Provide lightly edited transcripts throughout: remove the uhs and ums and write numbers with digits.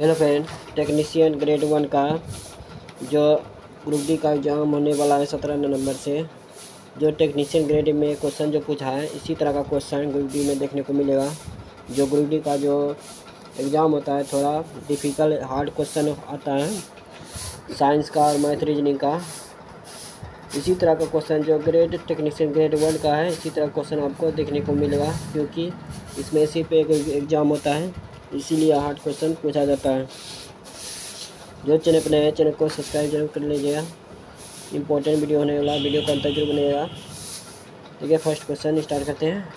Hello friends, technician grade 1 का जो group D का एग्ज़ाम होने वाला है 17 नवंबर से, जो टेक्नीशियन ग्रेड में क्वेश्चन जो पूछा है इसी तरह का क्वेश्चन ग्रुप डी में देखने को मिलेगा। जो ग्रुप डी का जो एग्ज़ाम होता है थोड़ा डिफ़िकल्ट हार्ड क्वेश्चन आता है साइंस का और मैथ रीजनिंग का। इसी तरह का क्वेश्चन जो टेक्नीशियन ग्रेड 1 का है इसी तरह क्वेश्चन आपको देखने को मिलेगा, क्योंकि इसमें सिर्फ एक एग्ज़ाम होता है, इसीलिए हार्ड क्वेश्चन पूछा जाता है। जो चैनल पर नए हैं चैनल को सब्सक्राइब जरूर कर लीजिएगा। इंपॉर्टेंट वीडियो होने वाला, वीडियो को अंत तक जरूर बनेगा। ठीक है, फर्स्ट क्वेश्चन स्टार्ट करते हैं।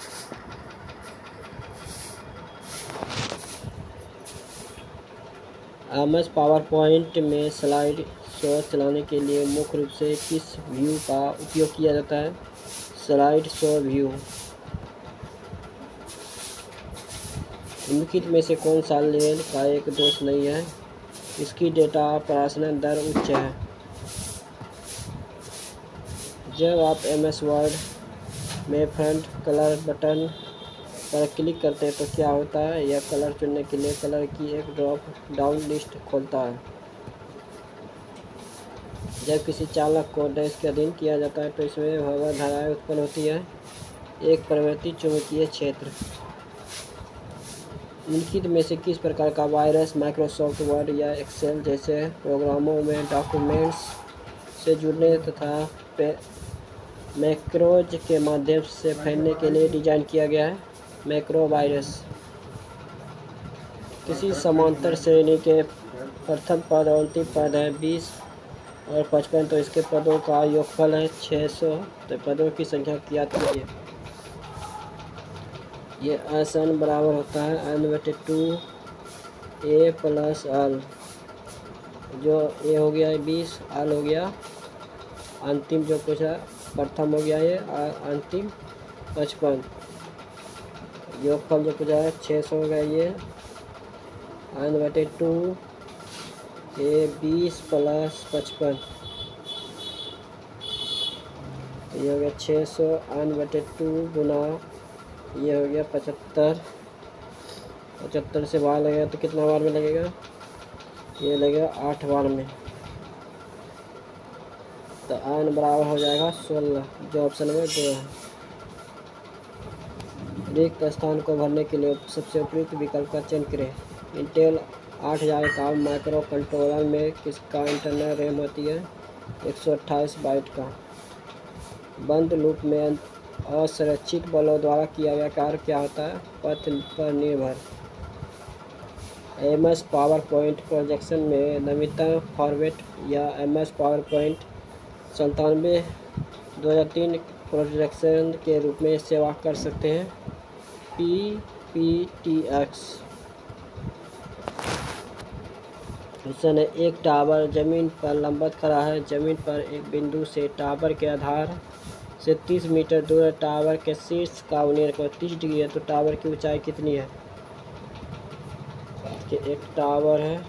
MS पावर पॉइंट में स्लाइड शो चलाने के लिए मुख्य रूप से किस व्यू का उपयोग किया जाता है? Slide show view. निम्नलिखित में से कौन सा लेन का एक दोष नहीं है? इसकी डेटा प्रसारण दर उच्च है। जब आप MS वर्ड में फ्रंट कलर बटन पर क्लिक करते हैं तो क्या होता है? यह कलर चुनने के लिए कलर की एक ड्रॉप डाउन लिस्ट खोलता है। जब किसी चालक को डैश के अधीन किया जाता है तो इसमें हवा धाराएं उत्पन्न होती है। एक परिवर्तित चुंबकीय क्षेत्र। निम्नलिखित में से किस प्रकार का वायरस माइक्रोसॉफ्ट वर्ड या एक्सेल जैसे प्रोग्रामों में डॉक्यूमेंट्स से जुड़ने तथा मैक्रोज के माध्यम से फैलने के लिए डिज़ाइन किया गया है? Macro virus. किसी समांतर श्रेणी के प्रथम पद और अंतिम पद है 20 और 55, तो इसके पदों का योगफल है 600। तो पदों की संख्या ज्ञात कीजिए। ये आसन बराबर होता है n/2 a प्लस l। जो a हो गया 20, l हो गया अंतिम जो पूछा प्रथम हो गया ये, अंतिम 55। योगफल जो पूछा है 600 हो गया ये n/2 a 20 प्लस 55। ये हो गया 600 n/2 गुना ये हो गया 75। 75 से बार लगेगा तो कितना बार में लगेगा? ये लगेगा 8 बार में। तो n बराबर हो जाएगा 16, जो ऑप्शन नंबर 2 है। रिक्त स्थान को भरने के लिए सबसे उपयुक्त विकल्प का चयन करें। इंटेल 8000 का माइक्रो कंट्रोलर में किसका इंटरनल रैम होती है? 128 बाइट का। बंद लूप में असंरक्षित बलों द्वारा किया गया कार्य क्या होता है? पथ पर निर्भर। MS पावर पॉइंट प्रोजेक्शन में नवीनतम फॉर्मेट या MS पावर पॉइंट 97/2003 प्रोजेक्शन के रूप में सेवा कर सकते हैं। PPTX। क्वेश्चन है, एक टावर जमीन पर लंबवत खड़ा है। जमीन पर एक बिंदु से टावर के आधार से 30 मीटर दूर टावर के शीर्ष का उन्नयन को 30 डिग्री है, तो टावर की ऊंचाई कितनी है? कि एक टावर है,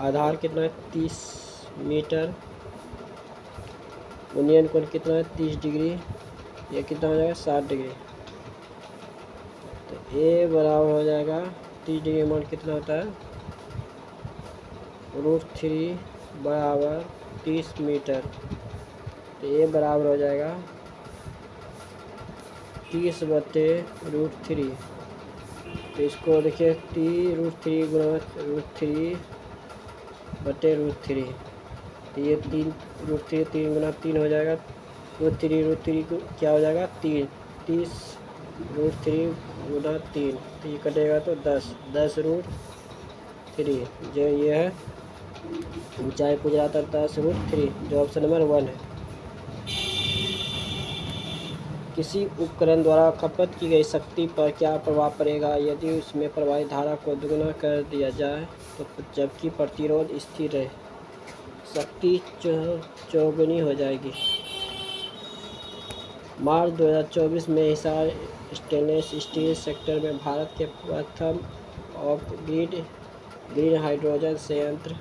आधार कितना है? 30 मीटर, उन्नयन कोण कितना है? 30 डिग्री। ये कितना हो जाएगा? 60 डिग्री। तो A बराबर हो जाएगा 30 डिग्री मान कितना होता है? √3 बराबर 30 मीटर। तो A बराबर हो जाएगा 30/√3। तो इसको देखिए √3 गुणा √3/√3। तो ये 3 गुना 3 हो जाएगा। √3 को क्या हो जाएगा? 30 √3 गुना 3, तो ये कटेगा तो 10√3। जो ये है ऊंचाई पूछ रहा था 10√3, जो ऑप्शन नंबर 1 है। किसी उपकरण द्वारा खपत की गई शक्ति पर क्या प्रभाव पड़ेगा यदि उसमें प्रवाहित धारा को दोगुना कर दिया जाए? तो जबकि प्रतिरोध स्थिर रहे, शक्ति चौगुनी हो जाएगी। मार्च 2024 में हिसार स्टेनलेस स्टील सेक्टर में भारत के प्रथम ऑफ ग्रीन हाइड्रोजन संयंत्र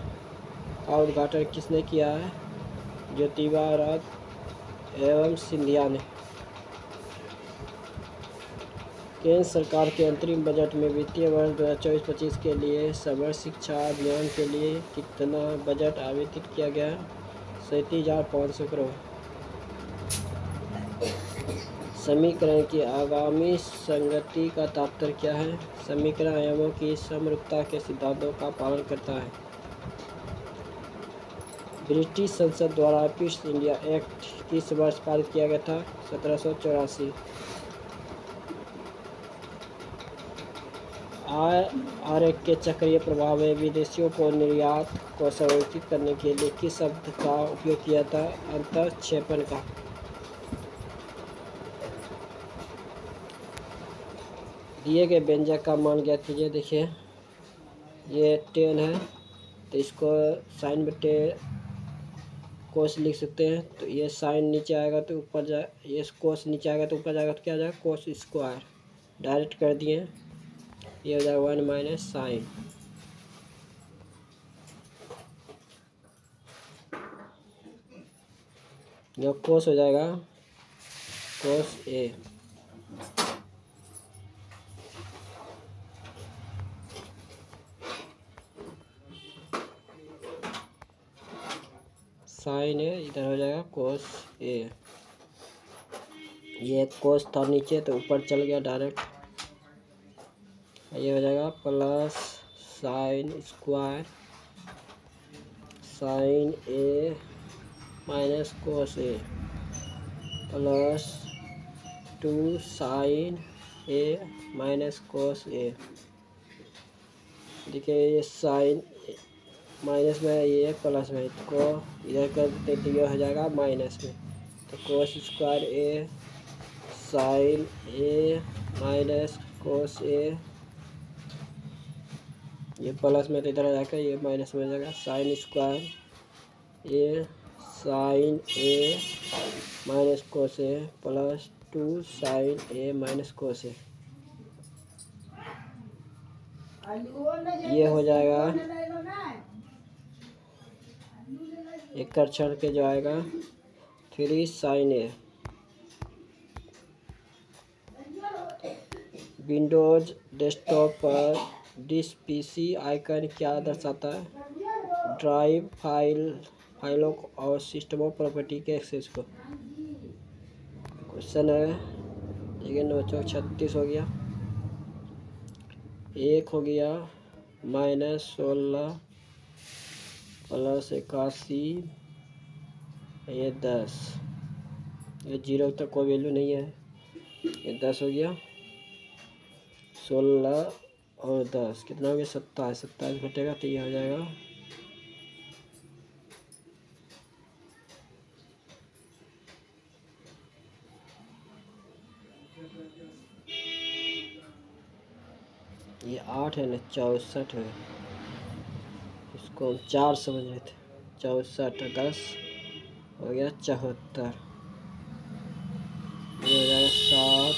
का उद्घाटन किसने किया है? ज्योतिबा राज एवं सिंधिया ने। केंद्र सरकार के अंतरिम बजट में वित्तीय वर्ष 2024-25 के लिए समग्र शिक्षा अभियान के लिए कितना बजट आवंटित किया गया? 37,500 करोड़। समीकरण की आगामी संगति का तात्पर्य क्या है? समीकरण आयामों की समरूपता के सिद्धांतों का पालन करता है। ब्रिटिश संसद द्वारा ईस्ट इंडिया एक्ट किस वर्ष पारित किया गया था? 1784। आर के चक्रीय प्रभाव में विदेशियों को निर्यात को संरक्षित करने के लिए किस शब्द का उपयोग किया था? अंतःक्षेपण का। दिए गए व्यंजक का मान ज्ञात कीजिए। देखिए ये 10 है तो इसको साइन बटे कोस लिख सकते हैं। तो ये साइन नीचे आएगा तो ऊपर जाए, ये कोस नीचे आएगा तो ऊपर जाएगा तो क्या आ जाएगा? Cos square. डायरेक्ट कर दिए, ये हो जाएगा 1 माइनस साइन। यह कोस हो जाएगा कोस ए। साइन ए इधर हो जाएगा कोस ए। ये कोस था नीचे तो ऊपर चल गया डायरेक्ट। ये हो जाएगा प्लस साइन स्क्वायर साइन ए माइनस कोस ए प्लस 2 साइन ए माइनस कोस ए। देखिए ये साइन माइनस में, ये प्लस में, को इधर कर देते तो ये हो जाएगा माइनस में। तो कोस स्क्वायर ए साइन ए माइनस कोस ए, ये प्लस में तो इधर आ जाएगा, ये माइनस में हो जाएगा। साइन स्क्वायर ए साइन ए माइनस कोस ए प्लस 2 साइन ए माइनस कोस ए। ये हो जाएगा एक कर के जो आएगा 3 साइन ए। विंडोज डेस्कटॉप पर डिस पीसी आइकन क्या दर्शाता है? ड्राइव फाइलों और सिस्टम ऑफ प्रॉपर्टी के एक्सेस को। क्वेश्चन है देखिए 9 36 हो गया, 1 हो गया माइनस 16 प्लस 81, ये 10, ये 0 तक कोई वैल्यू नहीं है। ये 10 हो गया, 16 और 10 कितना हो गया? 27। 27 घटेगा तो ये हो जाएगा ये 8 है ना, 64 है। इसको हम 4 समझ रहे थे। 64 10 हो गया 74, ये हो जाएगा 7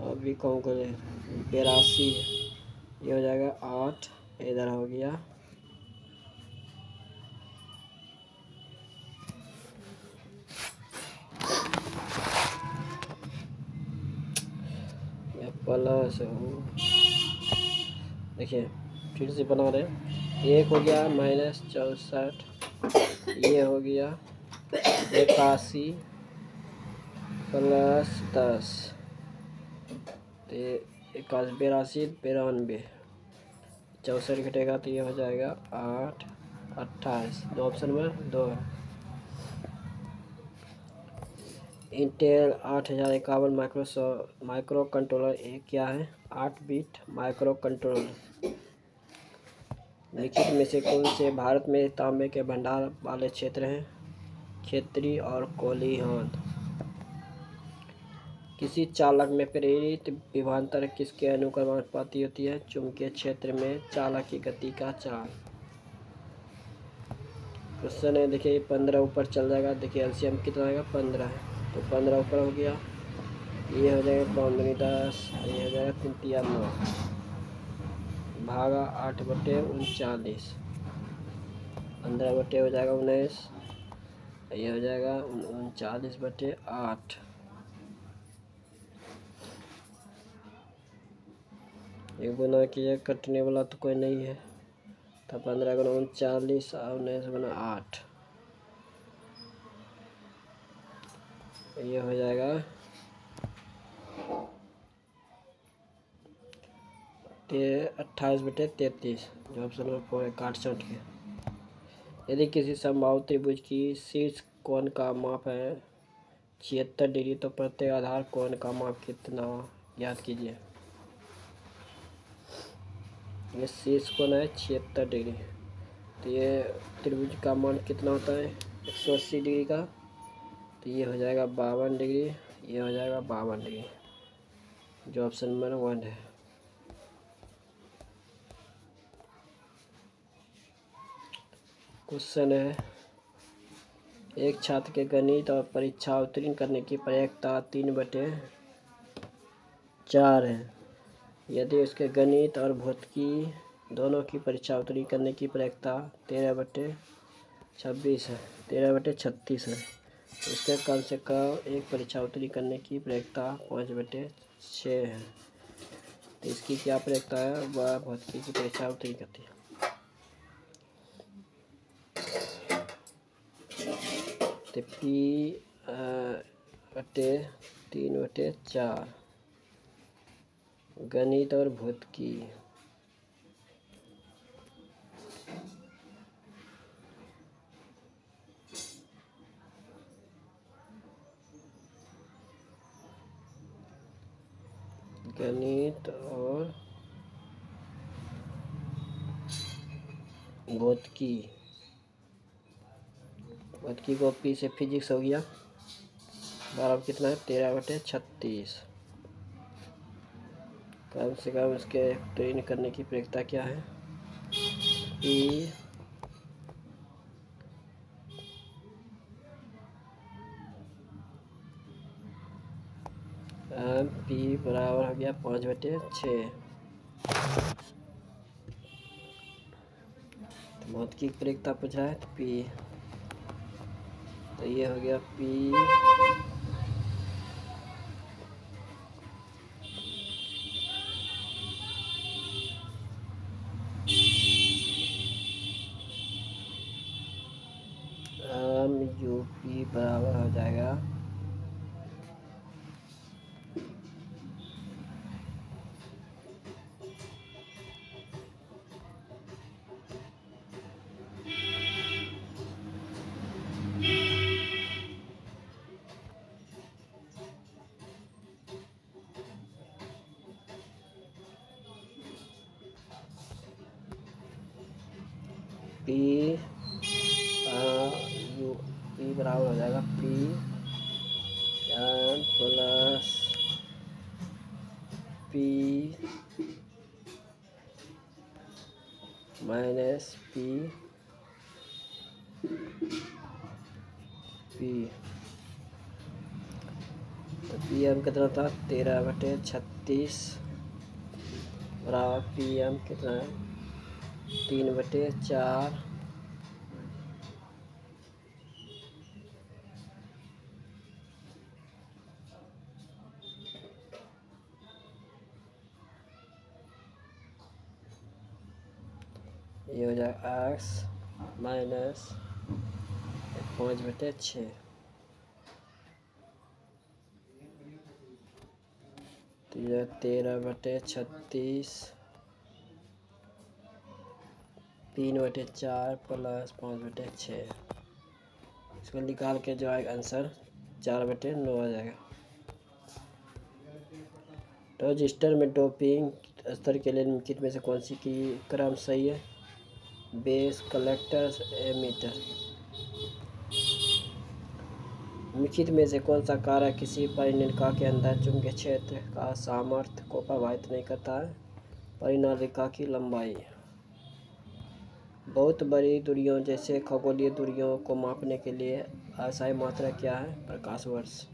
और भी कम करें 82, ये हो जाएगा 8, इधर हो गया प्लस। देखिए फिर से बना रहे, 1 हो गया माइनस 64, ये हो गया 81 प्लस 10, तो 81 82, 64 घटेगा तो ये हो जाएगा 8 28। दो ऑप्शन में 2 है। इंटेल 8051 माइक्रो कंट्रोलर एक क्या है? 8 बिट माइक्रो कंट्रोलर। निम्नलिखित में से कौन से भारत में तांबे के भंडार वाले क्षेत्र हैं? खेतरी और कोलिहान। किसी चालक में प्रेरित विभवांतर किसके अनुक्रमानुपाती होती है? चुंबकीय क्षेत्र में चालक की गति का चाल। क्वेश्चन है देखिए 15 ऊपर चल जाएगा। देखिए एलसीएम कितना आएगा? 15 है तो 15 ऊपर हो गया, ये हो जाएगा 15 10, ये हो जाएगा 3 9 भागा 8/39, 15 हो जाएगा 19, ये हो जाएगा 39/8। एक गुना किया, कटने वाला तो कोई नहीं है, तो 15 गुना 39 और 19 गुना 8, ये हो जाएगा 28/33, जो ऑप्शन नंबर 4 है, 61 के। यदि किसी समबाहु त्रिभुज की शीर्ष कोण का माप है 76 डिग्री, तो प्रत्येक आधार कोण का माप कितना, याद कीजिए। ये शीर्ष कोण है 76 डिग्री, तो ये त्रिभुज का मान कितना होता है 180 डिग्री का, तो ये हो जाएगा 52 डिग्री, ये हो जाएगा 52 डिग्री, जो ऑप्शन नंबर 1 है। क्वेश्चन है, एक छात्र के गणित और परीक्षा उत्तीर्ण करने की प्रायिकता 3/4 है। यदि उसके गणित और भौतिकी दोनों की परीक्षा उत्तीर्ण करने की प्रायिकता 13/26 है, 13/36 है, तो उसके कम से कम एक परीक्षा उत्तीर्ण करने की प्रायिकता 5/6 है। तो इसकी क्या प्रायिकता है, वह भौतिकी की परीक्षा उत्तीर्ण करती है। तो P/3/4 गणित और भौतिकी, गणित और भौतिकी, भौतिकी को P से फिजिक्स हो गया, बराबर कितना है 13/36। कम से कम इसके उत्तीर्ण करने की प्रायिकता क्या है, P बराबर हो गया 5/6। भौतिकी की प्रायिकता पूछ रहा है, तो P, तो ये हो गया P UP बराबर हो जाएगा P बराबर हो जाएगा P plus P minus P तो PM कितना था 13/36 बराबर PM कितना है 3/4 ये हो जाएगा x माइनस 5/6, तो यह 13/36 3/4 प्लस 5/6, इसको निकाल के जो आएगा आंसर 4/9 आ जाएगा। रजिस्टर में डोपिंग स्तर के लिए निम्नलिखित में से कौन सी की क्रम सही है, बेस, कलेक्टर, एमीटर। निम्नलिखित में से कौन सा कारक किसी परिनालिका के अंदर चुंबकीय क्षेत्र का सामर्थ्य को प्रभावित नहीं करता है, परिनालिका की लंबाई। बहुत बड़ी दूरियों जैसे खगोलीय दूरियों को मापने के लिए अस्थायी मात्रा क्या है, प्रकाश वर्ष।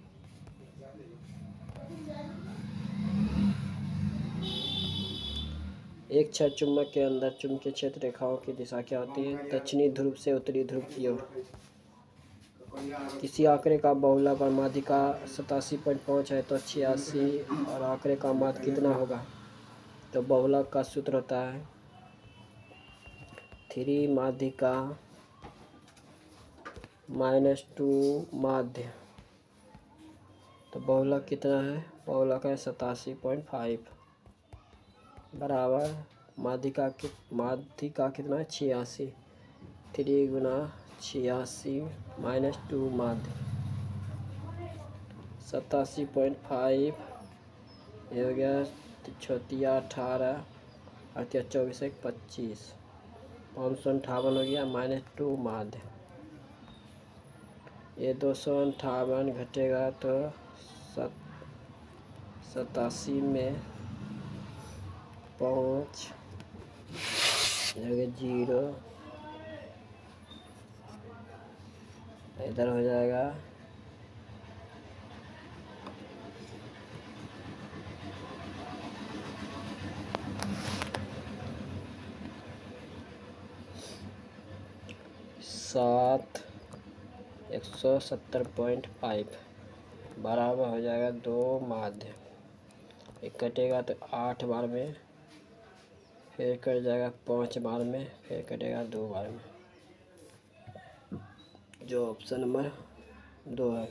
एक क्षण चुंबक के अंदर चुंबकीय क्षेत्र रेखाओं की दिशा क्या होती है, दक्षिणी ध्रुव से उत्तरी ध्रुव की ओर। किसी आंकड़े का बहुलक और माध्यिका 87.5 है तो 86 और आंकड़े का माध्य कितना होगा, तो बहुलक का सूत्र होता है 3 माध्यिका -2 माध्य। तो बहुलक कितना है? बहुलक है 87.5 बराबर माध्यिका कितना है? 86। 3 गुना 86 -2 माध्य 87.5। ये हो गया 18 24 25 558 हो गया -2 माध्य। ये 258 घटेगा तो 87 में 5 0 इधर हो जाएगा 7 170.5 बराबर हो जाएगा 2 माध्य। एक कटेगा तो 8 बार में, फिर कट जाएगा 5 बार में, फिर कटेगा 2 बार में, जो ऑप्शन नंबर 2 है।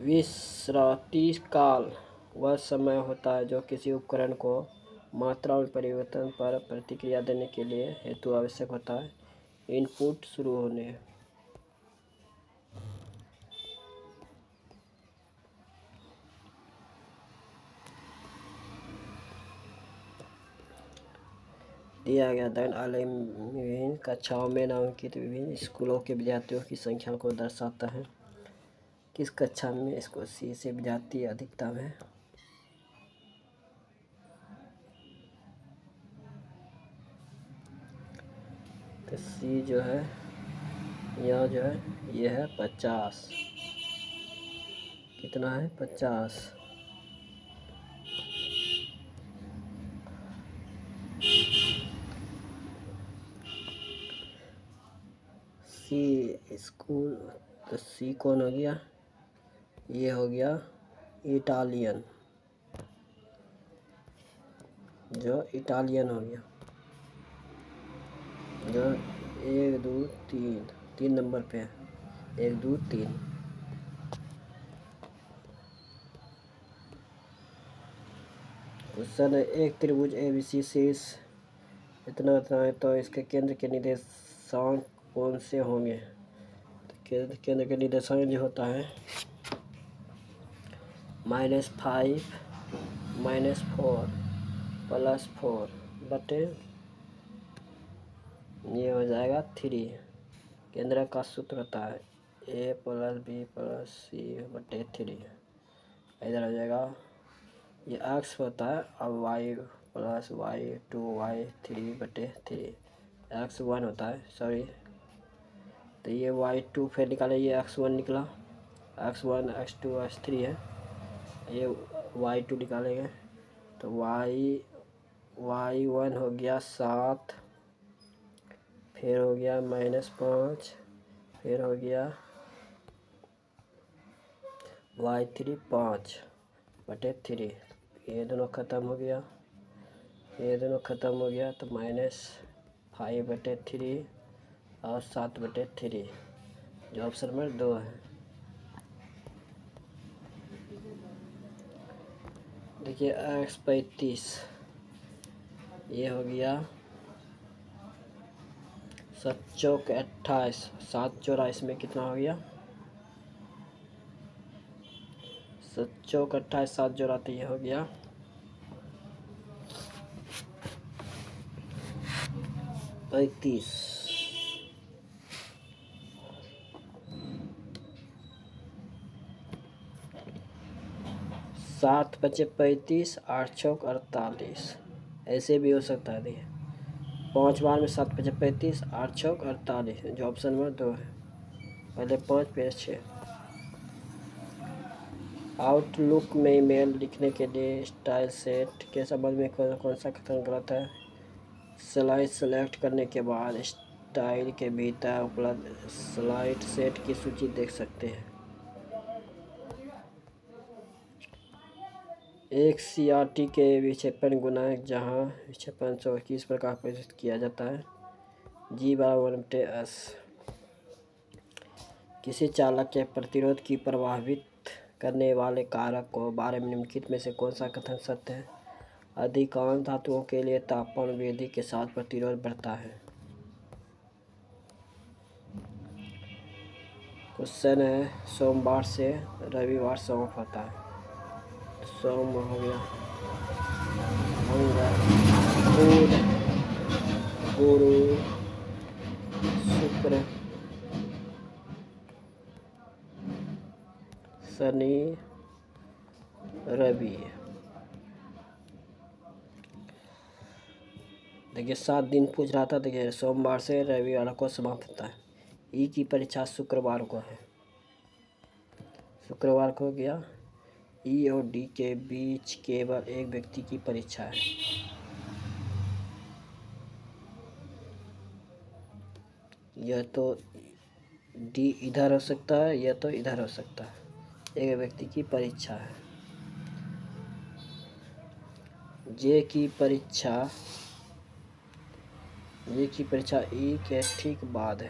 विश्रांति काल वह समय होता है जो किसी उपकरण को मात्रा और परिवर्तन पर प्रतिक्रिया देने के लिए हेतु आवश्यक होता है। इनपुट शुरू होने दिया गया दान आलेख विभिन्न कक्षाओं में नामांकित विभिन्न स्कूलों के विद्यार्थियों की संख्या को दर्शाता है। किस कक्षा में इसको सी से विद्यार्थी अधिकतम है? तो सी जो है यहाँ जो है ये है 50। कितना है? 50। सी स्कूल, तो सी कौन हो गया? ये हो गया इटालियन, जो इटालियन हो गया, जो 1 2 3 नंबर पे है। 1 2 3। क्वेश्चन है एक त्रिभुज ABC शीर्ष इतना है तो इसके केंद्र के निर्देशांक कौन से होंगे? तो केंद्र के निर्देशांक जो होता है -5 -4 +4 बटे ये हो जाएगा 3। केंद्र का सूत्र होता है A + B + C बटे 3। इधर हो जाएगा ये x होता है अब y + y2 y3 बटे 3। x1 होता है, सॉरी, तो ये y2 फिर निकाले, ये x1 निकला, x1 x2 x3 है, ये y2 निकालेंगे तो y1 हो गया 7, फिर हो गया -5, फिर हो गया y3 5 बटे 3। ये दोनों ख़त्म हो गया, ये दोनों ख़त्म हो गया तो -5 बटे 3 और 7 बटे 3, जो ऑप्शन नंबर 2 है। देखिए x 35 ये हो गया 7 चौक 28, 7 चौरास में कितना हो गया? 7 चौक 28, 7 जोड़ाते ये हो गया 35। 7 बचे 35, 8 चौक 48, ऐसे भी हो सकता है। देखिए 5 बार में 7 बचे 35, 8 चौक 48, जो ऑप्शन नंबर 2 है। पहले 5 फिर 6। आउटलुक में ईमेल लिखने के लिए स्टाइल सेट के संबंध में कौन सा कथन गलत है? स्लाइड सेलेक्ट करने के बाद स्टाइल के भीतर उपलब्ध स्लाइड सेट की सूची देख सकते हैं। एक CRT के विक्षेपण गुणांक जहाँ विक्षेपण 121 प्रकार परिभाषित किया जाता है G/1/S। किसी चालक के प्रतिरोध की प्रभावित करने वाले कारक को बारे में निम्नलिखित में से कौन सा कथन सत्य है? अधिकांश धातुओं के लिए तापमान वृद्धि के साथ प्रतिरोध बढ़ता है। क्वेश्चन है सोमवार से रविवार समाप्त होता है। सोम हो गया, मंगल, बुध, गुरु, शुक्र, शनि, रवि। देखिए 7 दिन पूछ रहा था। देखिए सोमवार से रविवार को समाप्त होता है। ई की परीक्षा शुक्रवार को है। शुक्रवार को गया। ई और डी के बीच केवल एक व्यक्ति की परीक्षा है। यह तो डी इधर हो सकता है, यह तो इधर हो सकता है। एक व्यक्ति की परीक्षा है। जे की परीक्षा ई के ठीक बाद है।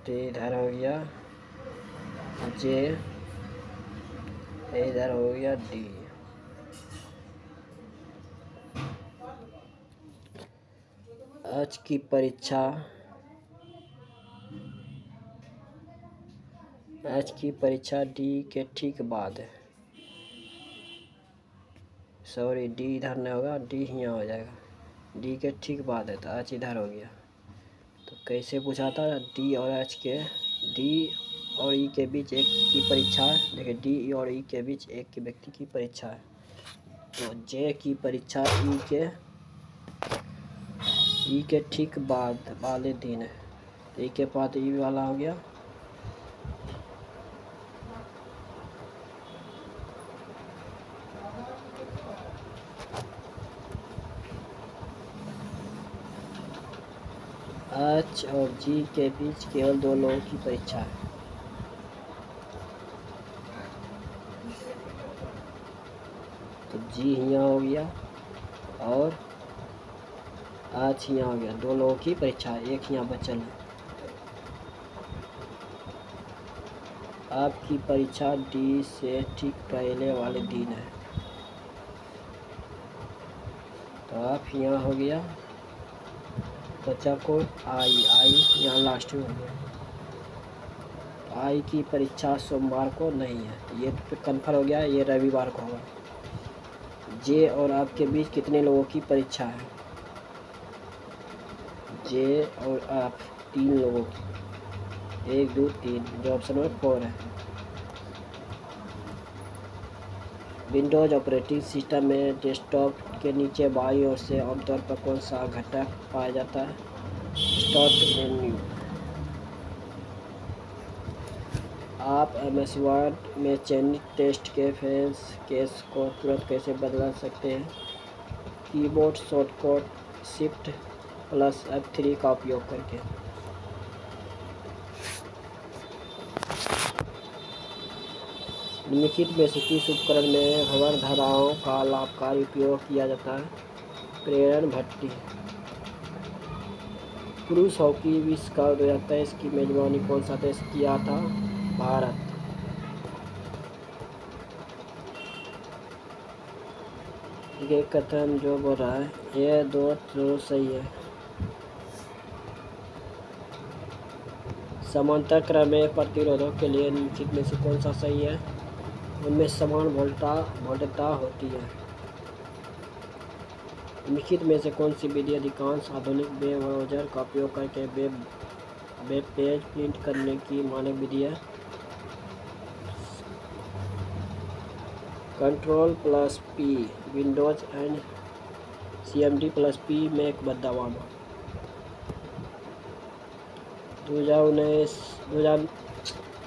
तो इधर हो गया जे, इधर हो गया डी। आज की परीक्षा डी के ठीक बाद है। सॉरी, डी इधर नहीं होगा, डी यहाँ हो जाएगा। डी के ठीक बाद है तो आज इधर हो गया। तो कैसे पूछा था? डी और एच के, डी और ई के बीच एक की परीक्षा है। देखिए डी और ई के बीच एक के व्यक्ति की परीक्षा है। तो जे की परीक्षा ई के ठीक बाद वाले दिन है। तो ई के बाद ई वाला हो गया। एच और जी के बीच केवल 2 लोगों की परीक्षा है। तो जी यहाँ हो गया और एच यहाँ हो गया। 2 लोगों की परीक्षा है, एक यहाँ बचल है। आपकी परीक्षा डी से ठीक पहले वाले दिन है। तो आप यहाँ हो गया। बच्चा को आई यहाँ लास्ट में हो गया। आई की परीक्षा सोमवार को नहीं है, ये तो कन्फर्म हो गया। ये रविवार को होगा। जे और आपके बीच कितने लोगों की परीक्षा है? जे और आप 3 लोगों की, 1 2 3, जो ऑप्शन में 4 है। विंडोज ऑपरेटिंग सिस्टम में डेस्कटॉप के नीचे बाईं ओर से आमतौर पर कौन सा घटक पाया जाता है? Start menu. आप MS वर्ड में चयनित टेक्स्ट के फेस केस को तुरंत कैसे बदल सकते हैं? कीबोर्ड शॉर्टकट Shift+F3 का उपयोग करके। निम्नलिखित में से किस उपकरण में भंवर धाराओं का लाभकारी उपयोग किया जाता है? प्रेरण भट्टी। पुरुष हॉकी विश्व कप 2023 की मेजबानी कौन सा देश किया था? भारत। ये कथन जो बोल रहा है ये दो सही है। समांतर क्रम में प्रतिरोधों के लिए निम्नलिखित में से कौन सा सही है? उनमें समान वोल्टता होती है। निम्नलिखित में से कौन सी विधि अधिकांश आधुनिक वेब ब्राउज़र का उपयोग करके वेब पेज प्रिंट करने की मानक विधि है? Ctrl+P विंडोज एंड CMD+P में एक दबाना।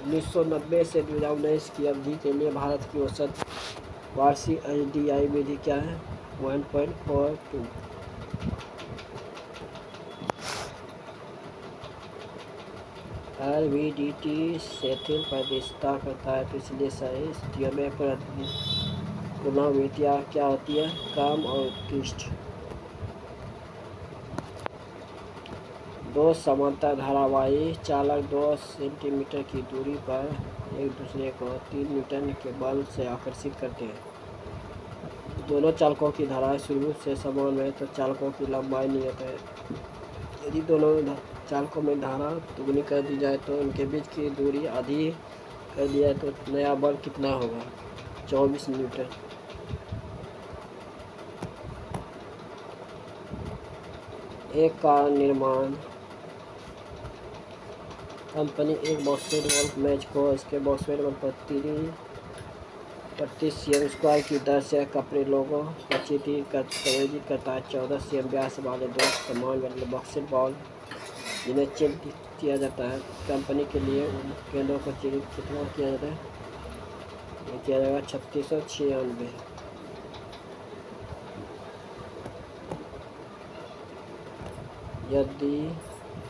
1990 से 2019 की अवधि के लिए भारत की औसत वार्षिक HDI विधि क्या है? 1.42। LVDT शिथिल प्रतिष्ठा करता है, तो इसलिए सही स्थितियों में पुनर्विधियाँ क्या होती है, कम और उत्कृष्ट। दो समांतर धारावाही चालक 2 सेंटीमीटर की दूरी पर एक दूसरे को 3 न्यूटन के बल से आकर्षित करते हैं। दोनों चालकों की धाराएं शुरू से समान है तो चालकों की लंबाई नियत है। यदि दोनों चालकों में धारा दुगनी कर दी जाए तो उनके बीच की दूरी आधी कर दी जाए तो नया बल कितना होगा, 24 न्यूटन। एक कार निर्माण कंपनी एक बॉक्सर गोल्फ मैच को इसके बॉक्सर प्रति cm² की दर से कपड़े लोगों प्रचित करता है। 14 cm व्यास वाले दो समान वाले बॉक्सर बॉल जिन्हें चिन्हित किया जाता है। कंपनी के लिए उन केंद्रों को चिन्हित कितना किया जाता है, ये किया जाएगा 3696। यदि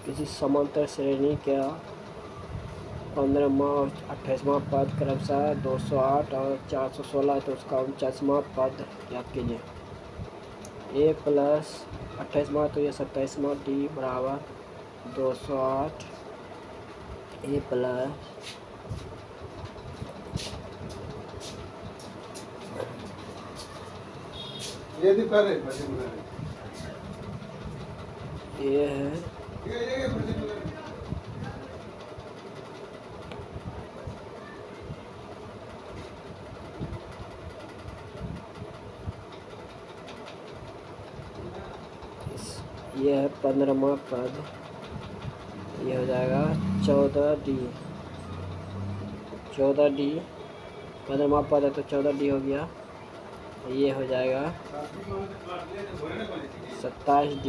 किसी समांतर श्रेणी का 15वां और 28वां पद क्रमशः 208 और 416 तो उसका 49वां पद याद कीजिए। a प्लस 28वां तो यह 27वां, d बराबर 208 a प्लस ये है ये है 15वां पद, ये हो जाएगा 14d। 14d 15वां पद है तो 14d हो गया। ये हो जाएगा 27d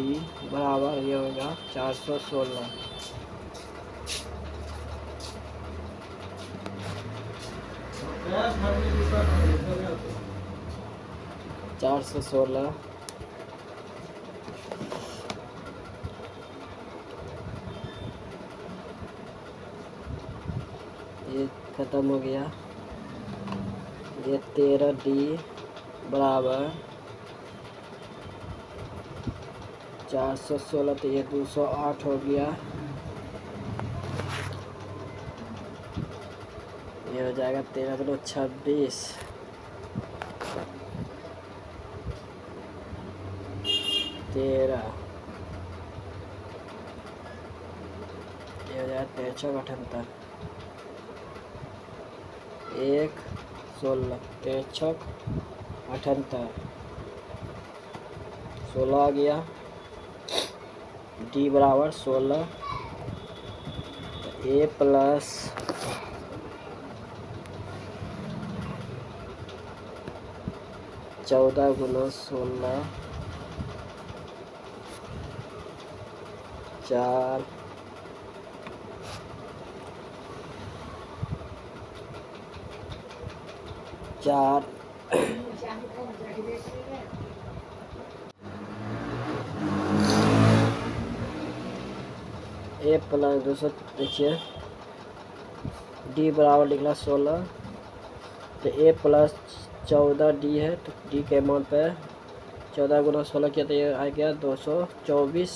बराबर ये होगा 416। ये ख़त्म हो गया। ये 13d बराबर 416 तो ये 208 हो गया। ये हो जाएगा 13 दूनी 26, 13 ये हो जाएगा 13×78 1 16 13×78 16 आ गया। d बराबर 16 a plus 14 Guna 16 4 4 a plus 200 देखिए d बराबर निकला 16 तो a प्लस 14d है तो d के मान पे 14 गुना 16 किया तो ये आ गया 224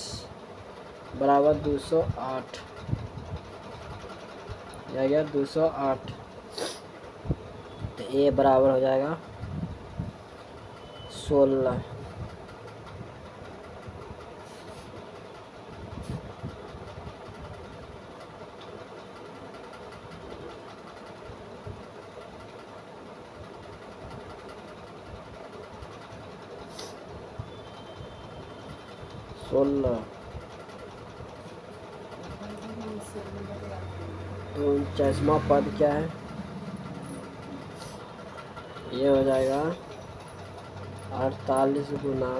बराबर 208, ये आ गया 208। तो a बराबर हो जाएगा 16। तो 49वां पद क्या है, ये हो जाएगा 48 गुना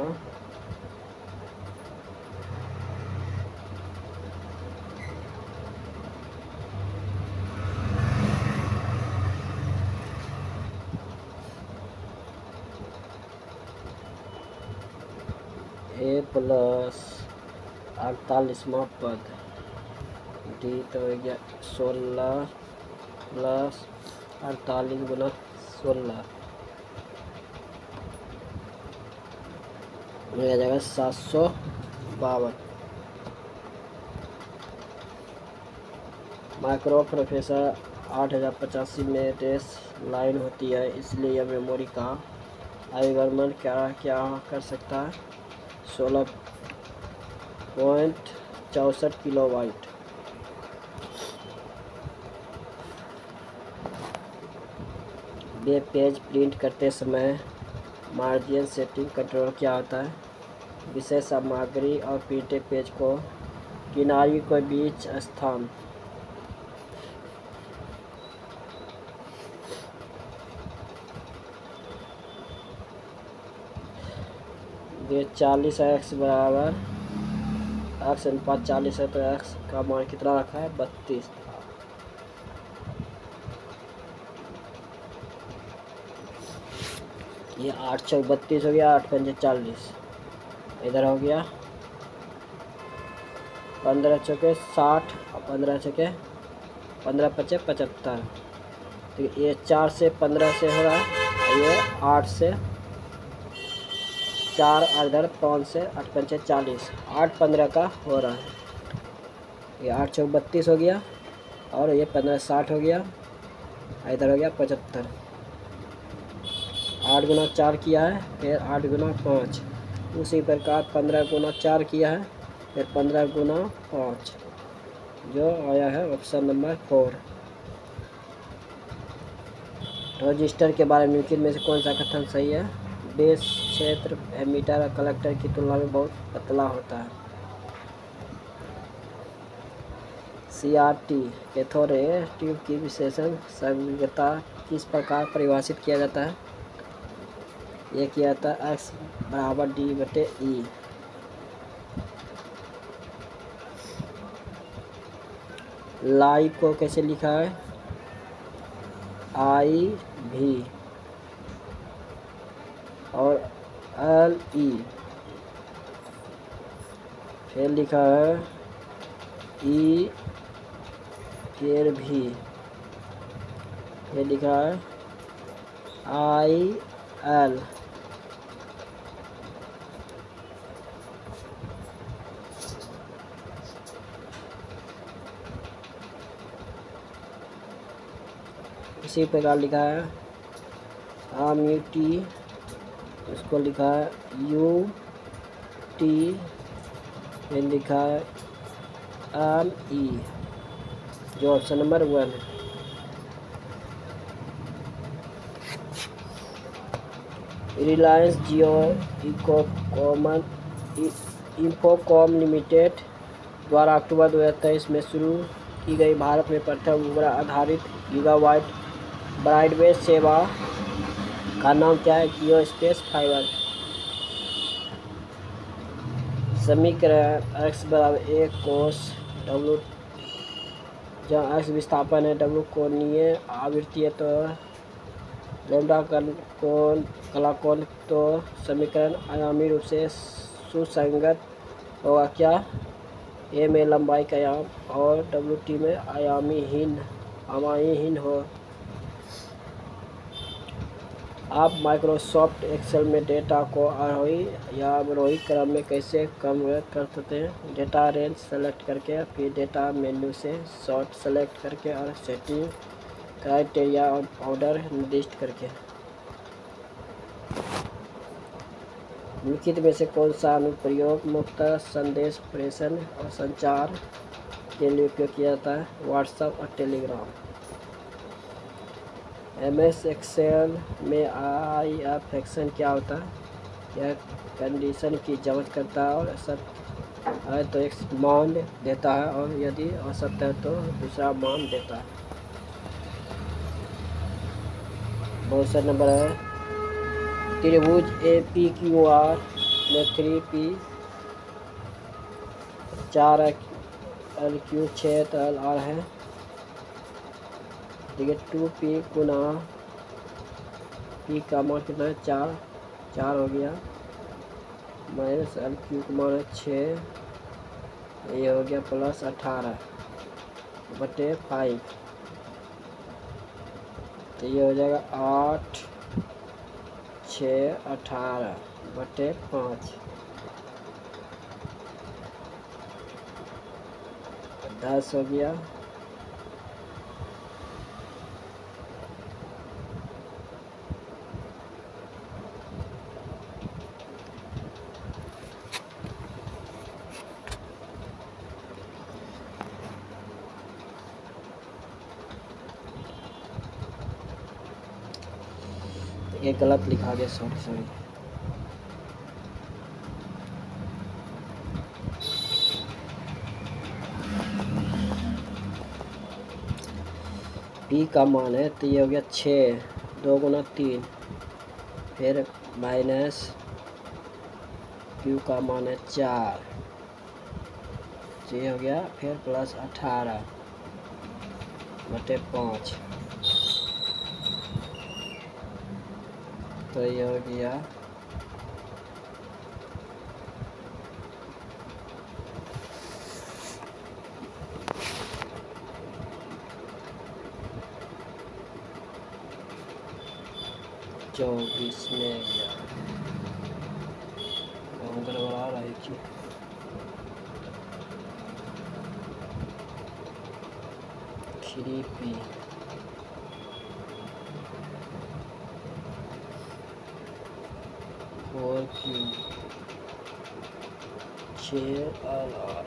48वां पद टी तो हो गया 16 प्लस 48 गुना 16 मिल जाएगा 752। माइक्रो प्रोसेसर 8085 में रेस लाइन होती है, इसलिए यह मेमोरी का आयुर्गमन क्या कर सकता है 16.64 किलोबाइट। वेब पेज प्रिंट करते समय मार्जिन सेटिंग कंट्रोल क्या होता है? विषय सामग्री और प्रिंटेड पेज को किनारी के बीच स्थान। ये 40x बराबर x अनुपात 40 है, तो x का मान कितना रखा है 32। ये 8 चौक 32 हो गया, 8 पंजे 40, इधर हो गया 15 चौके 60 और 15 चौके 15 पचे 75। तो ये 4 से 15 से हो रहा है, ये 8 से 4 इधर 5 से 8 पंचे 40, 8 15 का हो रहा है। ये 8 चौक 32 हो गया और ये 15 60 हो गया, इधर हो गया 75। 8 गुना 4 किया है, फिर 8 गुना 5, उसी प्रकार 15 गुना 4 किया है, फिर 15 गुना 5, जो आया है ऑप्शन नंबर 4। रजिस्टर के बारे में निम्नलिखित में से कौन सा कथन सही है? बेस क्षेत्र एमीटर और कलेक्टर की तुलना में बहुत पतला होता है। CRT कैथोड ट्यूब की विशेषण संवेदनता किस प्रकार परिभाषित किया जाता है? ये किया जाता है x बराबर d/e। लाइव को कैसे लिखा है? IV और LE, फिर लिखा है E, फिर भी, फिर लिखा है IL। इसी प्रकार लिखा है AMUT, इसको लिखा है UT, फिर लिखा है ME, जो ऑप्शन नंबर 1 है। रिलायंस जियो इंफोकॉम लिमिटेड द्वारा अक्टूबर 2023 में शुरू की गई भारत में प्रथम उपग्रह आधारित गीगाबाइट ब्रॉडबैंड सेवा का नाम क्या है? जियो स्पेस फाइबर। समीकरण x बराबर 1 कोस W, जहाँ x विस्थापन है, W कोणीय आवृत्ति है, तो लैम्डा कलाकोण, तो समीकरण आयामी रूप से सुसंगत होगा क्या? A में लंबाई का आयाम और WT में आयामहीन हो। आप माइक्रोसॉफ्ट एक्सेल में डेटा को आरोही या अवरोही क्रम में कैसे कन्वर्ट कर सकते हैं? डेटा रेंज सेलेक्ट करके, फिर डेटा मेन्यू से सॉर्ट सेलेक्ट करके और सेटिंग क्राइटेरिया और ऑर्डर निर्दिष्ट करके। निम्नलिखित में से कौन सा अनुप्रयोग मुख्यतः संदेश प्रेषण और संचार के लिए उपयोग किया जाता है? व्हाट्सएप और टेलीग्राम। MS एक्सेल में IF क्या होता है? यह कंडीशन की जांच करता है और सत्य है तो एक मान देता है और यदि असत्य है तो दूसरा मान देता है। बहुत सारे नंबर है। त्रिभुज APQR में 3P 4LQ 6 LR है। ठीक है, 2P गुना P का मान कितना है? 4 हो गया, माइनस LQ का मान है 6, ये हो गया प्लस 18। बटे 5, तो ये हो जाएगा 8 6 18 बटे 5, 10 हो गया। ये गलत लिखा गया, सॉरी। p का मान है तो ये हो गया 6, 2 गुना 3, फिर माइनस q का मान है 4, ये हो गया, फिर प्लस 18 बटे 5, तो ये हो गया 24 में गया। गड़बड़ा रहा है कि 3p 4q 6r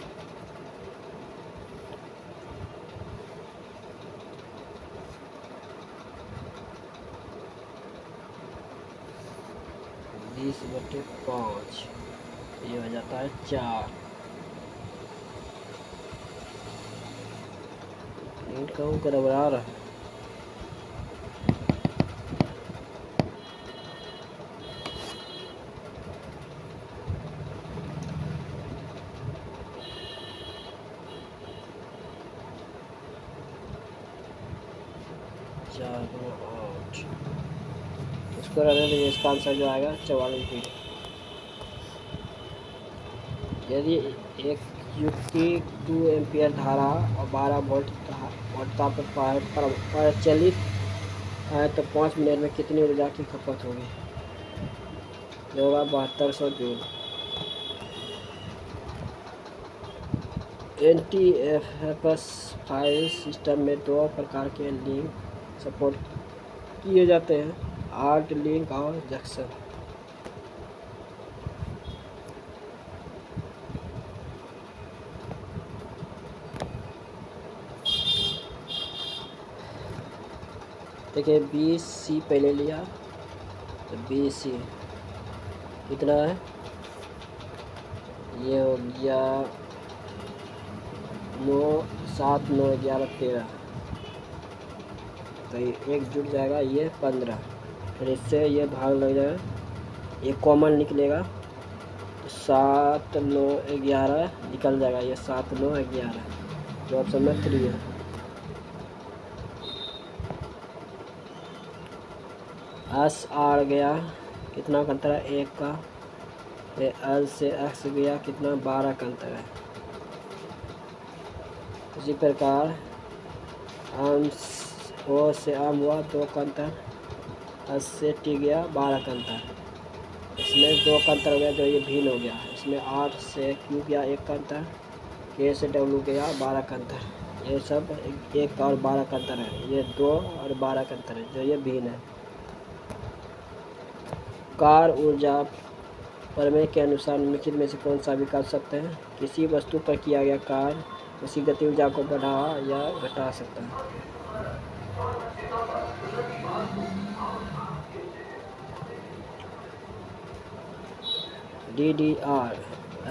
20 बटे 5, ये हो जाता है 4। यूनिट का गड़बड़ा रहा है। इसको रहने दीजिए, इसका आंसर जो आएगा 44 फीट। यदि एक युक्ति 2 एम्पियर धारा और 12 वोल्ट पर चलित है तो 5 मिनट में कितनी ऊर्जा की खपत होगी? जो होगा 7200 जूल। NTFS फाइल सिस्टम में 2 प्रकार के लिंक सपोर्ट किए जाते हैं, हार्ड लिंक और जंक्शन। देखिए 20C पहले लिया तो 20C कितना है, ये हो गया 9 7 9 11 13, तो एक जुड़ जाएगा, ये 15, फिर इससे ये भाग लग जाएगा, ये कॉमन निकलेगा तो 7 9 11 निकल जाएगा, ये 7 9 11, जो ऑप्शन में 3 है। एस आर गया, कितना का अंतर है, 1 का, फिर एल से एक्स गया, कितना 12 का अंतर है। इसी प्रकार आम ओ से आम हुआ 2 का अंतर, एस से टी गया 12 का अंतर, इसमें 2 का अंतर हो गया जो ये भिन्न हो गया। इसमें 8 से क्यू गया 1 का अंतर, के से डब्ल्यू गया 12 का अंतर, ये सब 1 और 12 का अंतर है, ये 2 और 12 का अंतर है जो ये भिन्न है। कार ऊर्जा प्रमेय के अनुसार निम्नलिखित में से कौन सा विकल्प सकते हैं? किसी वस्तु पर किया गया कार्य उसी गति ऊर्जा को बढ़ा या घटा सकता है। DDR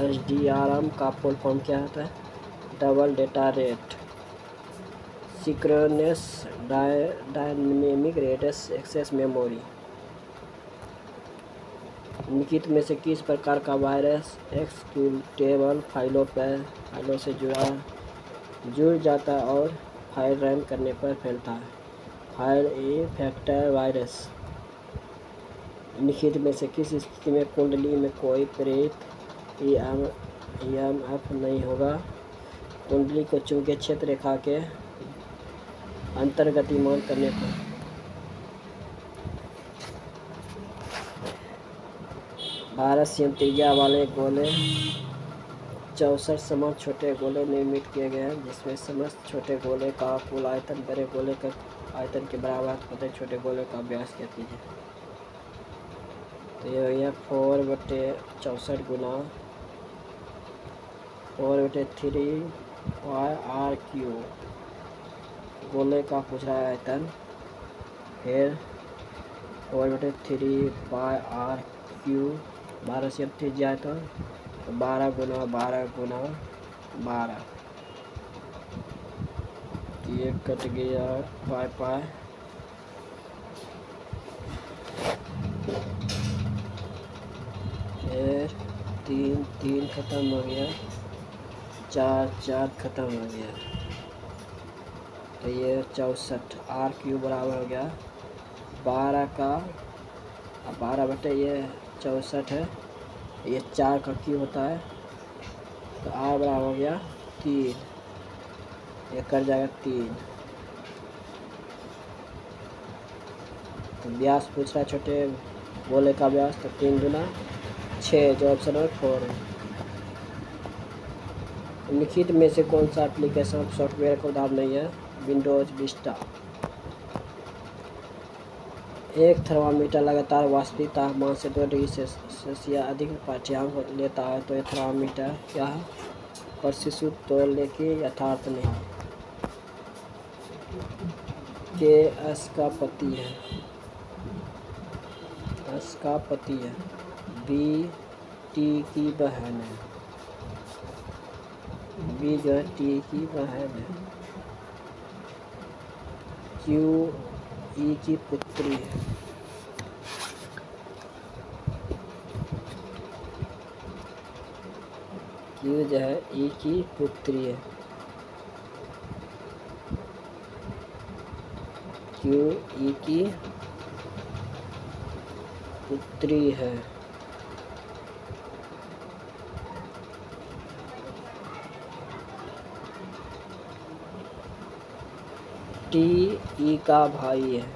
SDRM का फुल फॉर्म क्या होता है? Double data rate, synchronous dynamic radius access memory. निम्नलिखित में से किस प्रकार का वायरस एक्जीक्यूटेबल फाइलों से जुड़ जाता है और फाइल रन करने पर फैलता है? File infector virus. निम्नलिखित में से किस स्थिति में कुंडली में कोई प्रेरित EMF नहीं होगा? कुंडली को चुंबकीय क्षेत्र रेखा के अंतर्गतिमान करने पर। भारत सीएम त्रिज्या वाले गोले 64 समान छोटे गोले निर्मित किए गए हैं, जिसमें समस्त छोटे गोले का कुल आयतन बड़े गोले के आयतन के बराबर है। प्रत्येक छोटे गोले का व्यास क्या कीजिए। तो ये हो गया 4/64 गुना 4/3 गोले का पूछ रहा है आयतन। फिर 4/3 12 से अब त्रिज्या तो 12 गुना 12 गुना 12, ये कट गया पाई। फिर 3 खत्म हो गया, 4 खत्म हो गया। तो ये 64 R³ बराबर हो गया 12 का 12 बटे ये 64 है, ये 4 का क्यूब होता है। तो R बराबर हो गया 3, ये कर जाएगा 3। तो व्यास पूछ रहा है छोटे गोले का व्यास, तो 3 गुना 6 जो ऑप्शन नंबर 4 है। निम्नलिखित में से कौन सा एप्लीकेशन सॉफ्टवेयर का उदाहरण नहीं है। Windows Vista. एक थर्मामीटर लगातार वास्तविक तापमान से 2 डिग्री सेल्सियस या अधिक पाठ्यांक लेता है, तो यह थर्मामीटर क्या है। प्रशिक्षित तौल की यथार्थ नहीं। के एस का पति है, एस का पति है। बी टी की बहन है, बी जो है टी की बहन है। क्यू ई की पुत्री है, क्यू जो है ई की पुत्री है। क्यू ई की पुत्री है। टी ई का भाई है।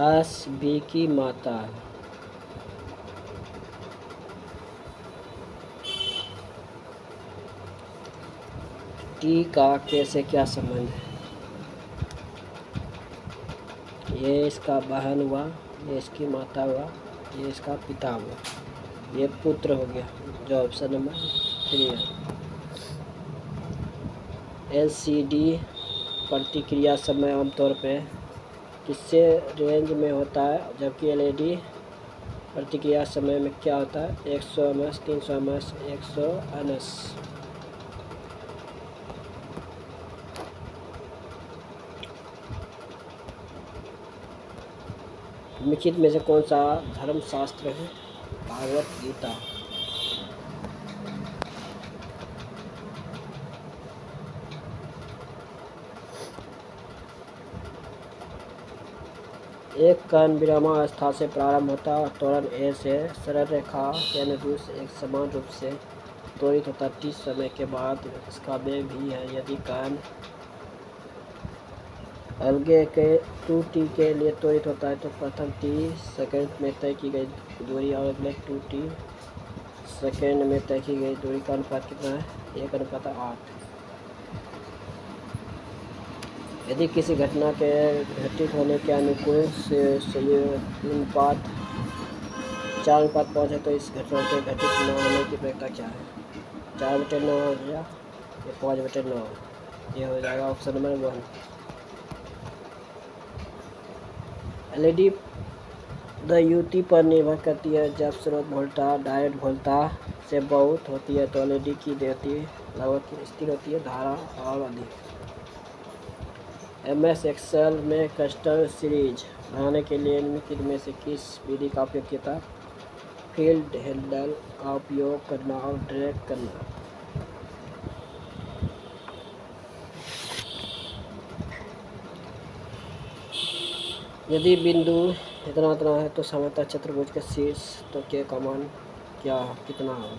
एस बी की माता है। टी का कैसे क्या संबंध है। ये इसका बहन हुआ, ये इसकी माता हुआ, ये इसका पिता हुआ, ये पुत्र हो गया जो ऑप्शन नंबर 3 है। एलसीडी प्रतिक्रिया समय आमतौर पे किससे रेंज में होता है, जबकि एलईडी प्रतिक्रिया समय में क्या होता है 100 ms 300 ms 100 ns। निम्नलिखित में से कौन सा धर्मशास्त्र है। भागवत गीता। एक कण विरामावस्था से प्रारंभ होता है और त्वरण ए से सरल रेखा के अनुरूप एक समान रूप से त्वरित होता है। t समय के बाद इसका वेग भी है। यदि कण अलगे के 2t के लिए त्वरित होता है, तो प्रथम t सेकंड में तय की गई दूरी और अगले 2t सेकंड में तय की गई दूरी का अनुपात कितना है 1:8। यदि किसी घटना के घटित होने के अनुकूल से अनुपात 4:5 है, तो इस घटना के घटित न होने की प्रक्रिया क्या है। 4/9 हो गया, ये 5/9, ये हो जाएगा ऑप्शन नंबर 1। एलईडी युति पर निर्भर करती है। जब स्रोत वोल्टा डायोड वोल्टा से बहुत होती है, तो एलईडी की देती लगभग स्थिर होती है। धारा और अधिक। MS एक्सेल में कस्टम सीरीज बनाने के लिए निम्नलिखित में से किस विधि का उपयोग किया था। फील्ड हैंडल का उपयोग करना और ड्रैग करना। यदि बिंदु इतना इतना है तो समतल चतुर्भुज के शीर्ष तो के का मान क्या कितना होगा।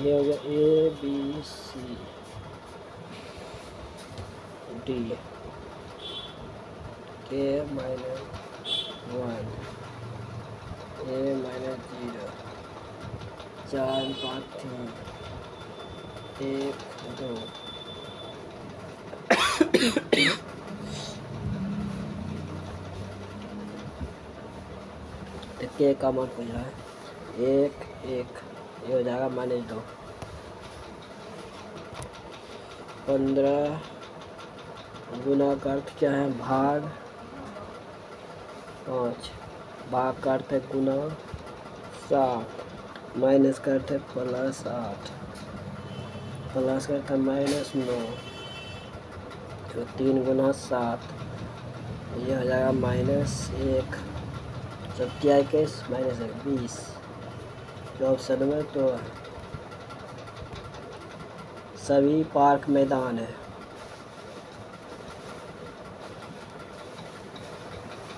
ये हो गया ए बी सी डी के -1 ए -0 4 5 3 1 2 तो के का मान पूछ रहा है 1 1 ये हो जाएगा -2 15 गुना का अर्थ क्या है भाग 5 भाग का अर्थ है गुना 7 माइनस का अर्थ है +8 प्लस का अर्थ है -9 तो 3 गुना 7 ये हो जाएगा -1 जब क्या है -1 20 जो ऑप्शन में तो सभी पार्क मैदान है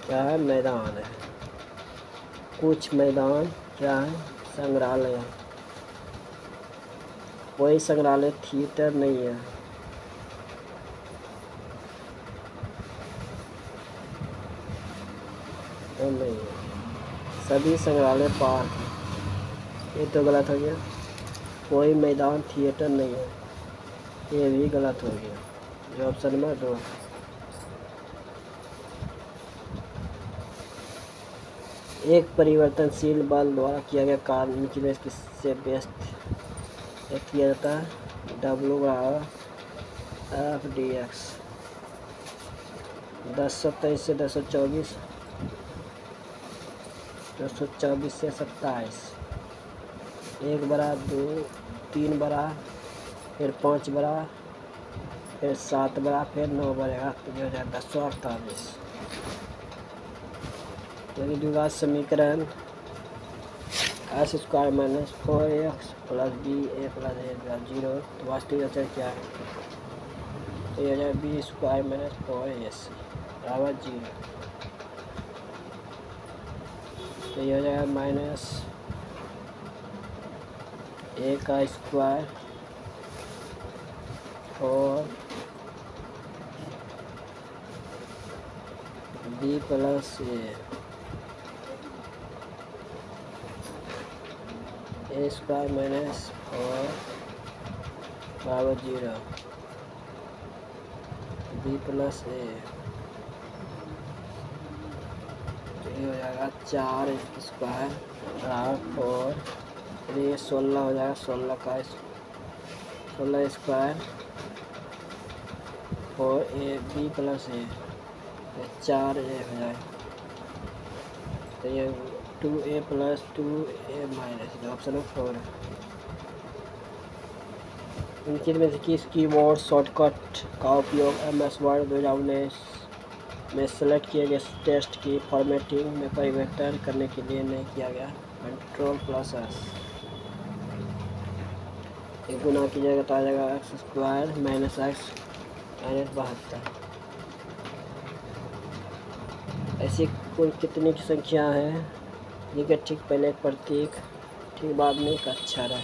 क्या है मैदान है कुछ मैदान क्या है संग्रहालय कोई संग्रहालय थिएटर नहीं है तो नहीं है सभी संग्रहालय पार्क है। ये तो गलत हो गया कोई मैदान थिएटर नहीं है ये भी गलत हो गया जो ऑप्शन में 2 एक परिवर्तनशील बल द्वारा किया गया कार्य निचले किससे व्यस्त किया जाता है W/F/dx 1023 से 224 224 से 27 1 बड़ा 2 3 बड़ा फिर 5 बड़ा फिर 7 बड़ा फिर 9 बढ़ेगा तो हो जाएगा 1048 यदि द्विघात समीकरण s² - 4x + b a + a 0 तो वास्तविक अचर क्या है तो ये हो जाएगा b² - 4ac = 0 तो ये हो जाएगा -a² और b + a a² - 4 = 0 b + a तो ये हो जाएगा 4² और ये 16 हो जाएगा 16 का 16² और a b + a 4a हो जाएगा तो ये 2a + 2a- ऑप्शन में 4 है। इनके में से किस कीबोर्ड शॉर्टकट का उपयोग MS वर्ड 2019 में सेलेक्ट किए गए टेक्स्ट की फॉर्मेटिंग में परिवर्तन करने के लिए नहीं किया गया Ctrl+S एक गुना कीजिएगा तो आ जाएगा x² - x - 72 ऐसी कुल कितनी की संख्या है जिनके ठीक पहले एक प्रतीक ठीक बाद में एक अक्षर है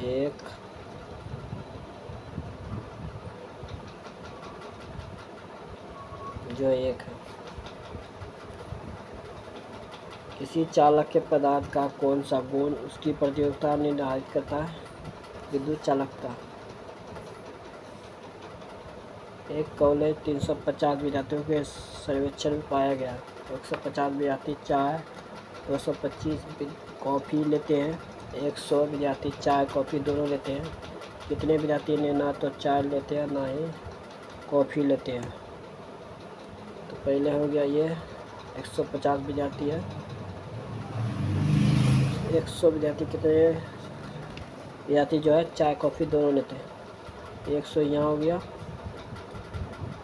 एक जो एक है किसी चालक के पदार्थ का कौन सा गुण उसकी प्रतियोगिता निर्धारित करता है विद्युत चालकता एक कॉलेज 350 विद्यार्थियों के सर्वेक्षण में पाया गया 150 विद्यार्थी चाय 225 कॉफ़ी लेते हैं 100 विद्यार्थी चाय कॉफ़ी दोनों लेते हैं कितने विद्यार्थी ने ना तो चाय लेते हैं ना ही कॉफ़ी लेते हैं तो पहले हो गया ये 150 विद्यार्थी है 100 विद्यार्थी कितने विद्यार्थी जो है चाय कॉफ़ी दोनों लेते हैं 100 यहाँ हो गया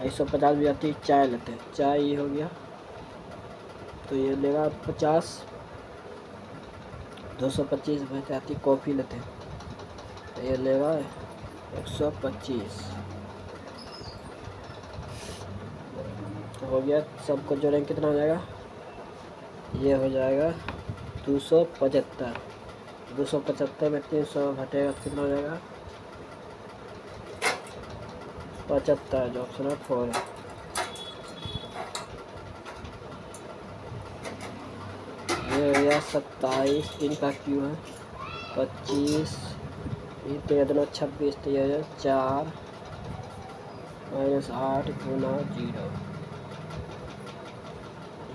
150 भी आती है। चाय लेते हैं, चाय ये हो गया तो ये लेगा 50। 225 में आती है। कॉफ़ी लेते हैं तो ये लेगा 125 हो गया। सबको जोड़ेंगे कितना हो जाएगा, ये हो जाएगा 275। 275 में 300 घटेगा तो कितना हो जाएगा 75, जो ऑप्शन है 4 है। ये हो गया 27, 3 का क्यू है 25, ये 13 26, तो ये 4 -8 गुना 0,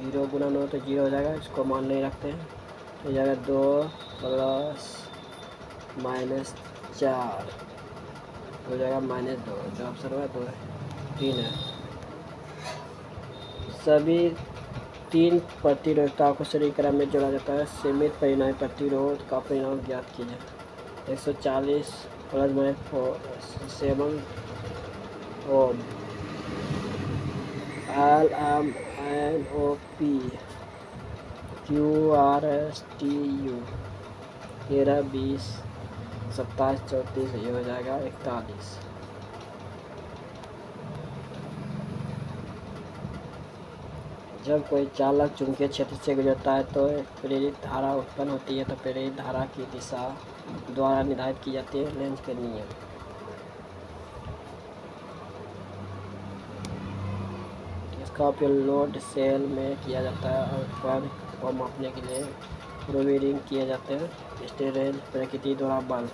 0 गुना 9 तो 0 हो जाएगा, इसको मान नहीं रखते हैं तो हो जाएगा 2 + -4 हो जाएगा -2, जो ऑप्शन हुआ 2 है। 3 है। सभी 3 प्रतिरोधताओं को श्रेणी क्रम में जोड़ा जाता है। सीमित परिणामी प्रतिरोध का परिणाम ज्ञात कीजिए। 140 ± 7 ओम। LMNOP QRSTU 13 20 27 34, ये हो जाएगा 41। जब कोई चालक चुंबकीय क्षेत्र से गुजरता है तो एक प्रेरित धारा उत्पन्न होती है, तो प्रेरित धारा की दिशा द्वारा निर्धारित की जाती है। लेंज के नियम। इसका उपयोग लोड सेल में किया जाता है और उपकरण को मापने के लिए रीडिंग किए जाते हैं। स्टेरेल प्रकृति द्वारा बल।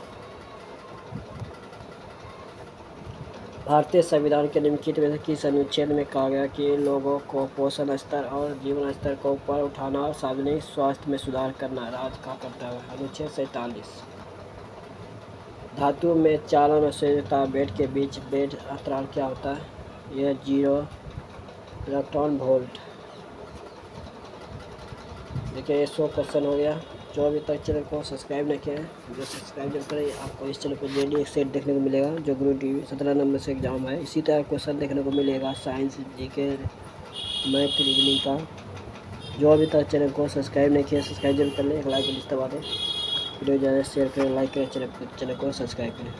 भारतीय संविधान के निम्नलिखित में से किस अनुच्छेद में कहा गया कि लोगों को पोषण स्तर और जीवन स्तर को ऊपर उठाना और सार्वजनिक स्वास्थ्य में सुधार करना राज्य का कर्तव्य है। अनुच्छेद 47। धातु में चालन और संयोजकता बेड के बीच बेड अंतराल क्या होता है, यह 0 इलेक्ट्रॉन वोल्ट। देखिए ये 100 क्वेश्चन हो गया। जो अभी तक चैनल को सब्सक्राइब नहीं किया है, जो सब्सक्राइब जरूर करें। आपको इस चैनल पर डेली एक सेट देखने को मिलेगा जो ग्रुप डी 17 नंबर से एग्जाम है। इसी तरह क्वेश्चन देखने को मिलेगा साइंस, जीके, मैथ, रीजनिंग का। जो अभी तक चैनल को सब्सक्राइब नहीं किया, सब्सक्राइब जरूर कर लें। एक लाइक दबा दें, वीडियो ज़्यादा शेयर करें, लाइक करें, चैनल को सब्सक्राइब करें।